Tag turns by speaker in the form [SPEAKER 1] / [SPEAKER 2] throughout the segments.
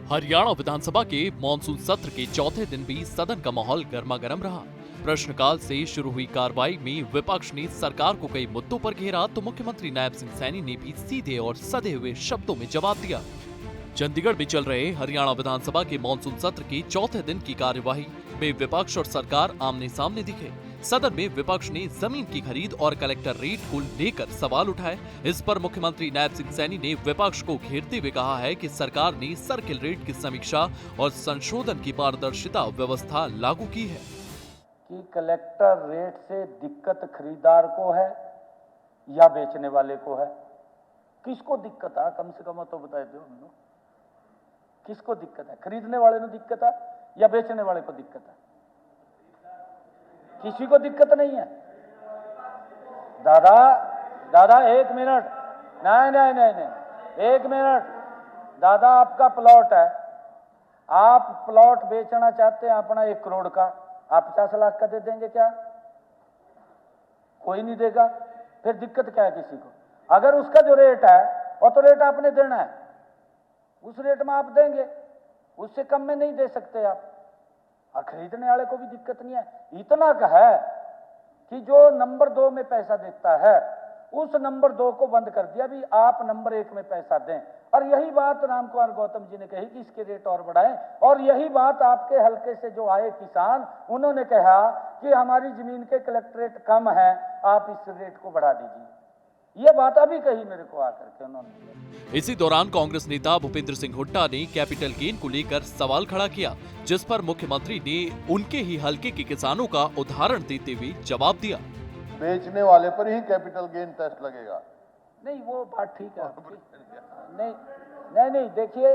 [SPEAKER 1] हरियाणा विधानसभा के मॉनसून सत्र के चौथे दिन भी सदन का माहौल गर्मागर्म रहा। प्रश्नकाल से शुरू हुई कार्रवाई में विपक्ष ने सरकार को कई मुद्दों पर घेरा तो मुख्यमंत्री नायब सिंह सैनी ने भी सीधे और सधे हुए शब्दों में जवाब दिया। चंडीगढ़ में चल रहे हरियाणा विधानसभा के मॉनसून सत्र की चौथे दिन की कार्यवाही में विपक्ष और सरकार आमने सामने दिखे। सदन में विपक्ष ने जमीन की खरीद और कलेक्टर रेट को लेकर सवाल उठाए। इस पर मुख्यमंत्री नायब सिंह सैनी ने विपक्ष को घेरते हुए कहा है कि सरकार ने सर्किल रेट की समीक्षा और संशोधन की पारदर्शिता व्यवस्था लागू की है
[SPEAKER 2] कि कलेक्टर रेट से दिक्कत खरीदार को है या बेचने वाले को है। किसको दिक्कत है, कम से कम तो बता दो हम लोग, किसको दिक्कत है? खरीदने वाले को दिक्कत है या बेचने वाले को दिक्कत है? किसी को दिक्कत नहीं है। दादा एक मिनट, नहीं, एक मिनट। दादा आपका प्लॉट है, आप प्लॉट बेचना चाहते हैं अपना 1 करोड़ का, आप 50 लाख का दे देंगे क्या? कोई नहीं देगा। फिर दिक्कत क्या है किसी को? अगर उसका जो रेट है वो तो रेट आपने देना है, उस रेट में आप देंगे, उससे कम में नहीं दे सकते आप। और खरीदने वाले को भी दिक्कत नहीं है। इतना का है कि जो नंबर 2 में पैसा देता है उस नंबर 2 को बंद कर दिया, भी आप नंबर 1 में पैसा दें। और यही बात रामकुमार गौतम जी ने कही कि इसके रेट और बढ़ाएं। और यही बात आपके हलके से जो आए किसान, उन्होंने कहा कि हमारी जमीन के कलेक्टरेट कम है, आप इस रेट को बढ़ा दीजिए। ये बात अभी कही मेरे को आकर के उन्होंने।
[SPEAKER 1] इसी दौरान कांग्रेस नेता भूपेंद्र सिंह हुड्डा ने कैपिटल गेन को लेकर सवाल खड़ा किया, जिस पर मुख्यमंत्री ने उनके ही हलके के किसानों का उदाहरण देते हुए जवाब दिया।
[SPEAKER 3] बेचने वाले पर ही कैपिटल गेन टैक्स लगेगा।
[SPEAKER 2] नहीं, वो बात ठीक है। नहीं, देखिए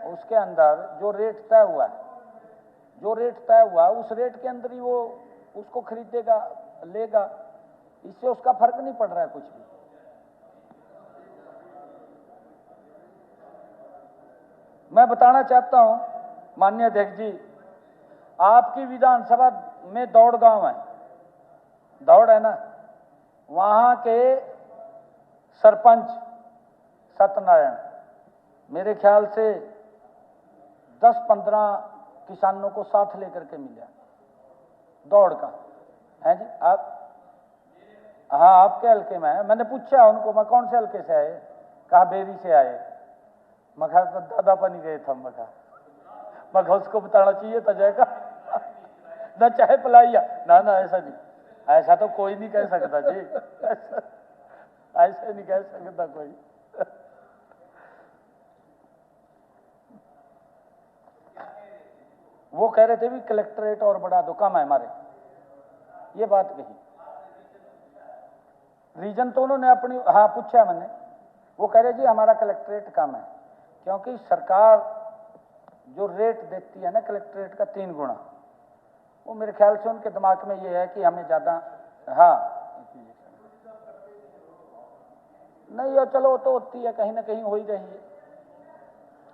[SPEAKER 2] उसके अंदर जो रेट तय हुआ उस रेट के अंदर ही वो उसको खरीदेगा, लेगा। इससे उसका फर्क नहीं पड़ रहा है कुछ भी। मैं बताना चाहता हूं माननीय अध्यक्ष जी, आपकी विधानसभा में दौड़ गांव है, दौड़ है ना, वहां के सरपंच सत्यनारायण मेरे ख्याल से 10-15 किसानों को साथ लेकर के मिला दौड़ का है जी। आप हाँ, आपके हल्के में है। मैंने पूछा उनको, मैं कौन से हल्के से आए? कहा बेरी से आए। मैं कहा तो दादा पानी गए थे। मैं कहा उसको बताना चाहिए था जाएगा ना, चाहे पिलाइया ना। ऐसा नहीं, ऐसा तो कोई नहीं कह सकता जी, ऐसा नहीं कह सकता कोई। वो कह रहे थे भी कलेक्टरेट और बढ़ा दो, कम है हमारे, ये बात कही। रीजन तो उन्होंने अपनी पूछा मैंने, वो कह रहे जी हमारा कलेक्टरेट कम है, क्योंकि सरकार जो रेट देती है ना कलेक्टरेट का 3 गुना, वो मेरे ख्याल से उनके दिमाग में ये है कि हमें ज्यादा। नहीं, और चलो तो होती है, कहीं ना कहीं हो ही रही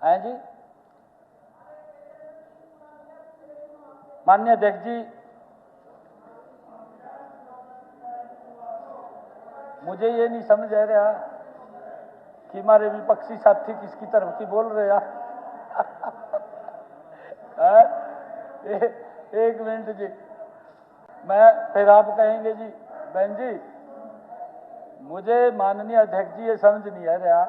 [SPEAKER 2] है जी। माननीय अध्यक्ष जी, मुझे ये नहीं समझ आ रहा कि हमारे विपक्षी साथी किसकी तरफ की बोल रहे हैं। एक मिनट जी, मैं फिर आप कहेंगे जी बहन जी, मुझे माननीय अध्यक्ष जी ये समझ नहीं आ रहा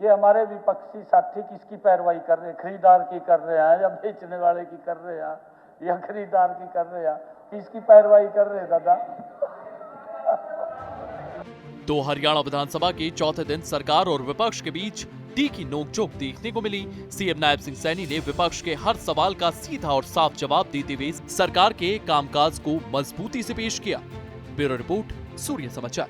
[SPEAKER 2] कि हमारे विपक्षी साथी किसकी पैरवाई कर रहे हैं, खरीदार की कर रहे हैं या बेचने वाले की कर रहे हैं या खरीदार की कर रहे हैं, किसकी पैरवाई कर रहे हैं दादा?
[SPEAKER 1] तो हरियाणा विधानसभा के चौथे दिन सरकार और विपक्ष के बीच तीखी नोकझोंक देखने को मिली। सीएम नायब सिंह सैनी ने विपक्ष के हर सवाल का सीधा और साफ जवाब देते हुए सरकार के कामकाज को मजबूती से पेश किया। ब्यूरो रिपोर्ट, सूर्य समाचार।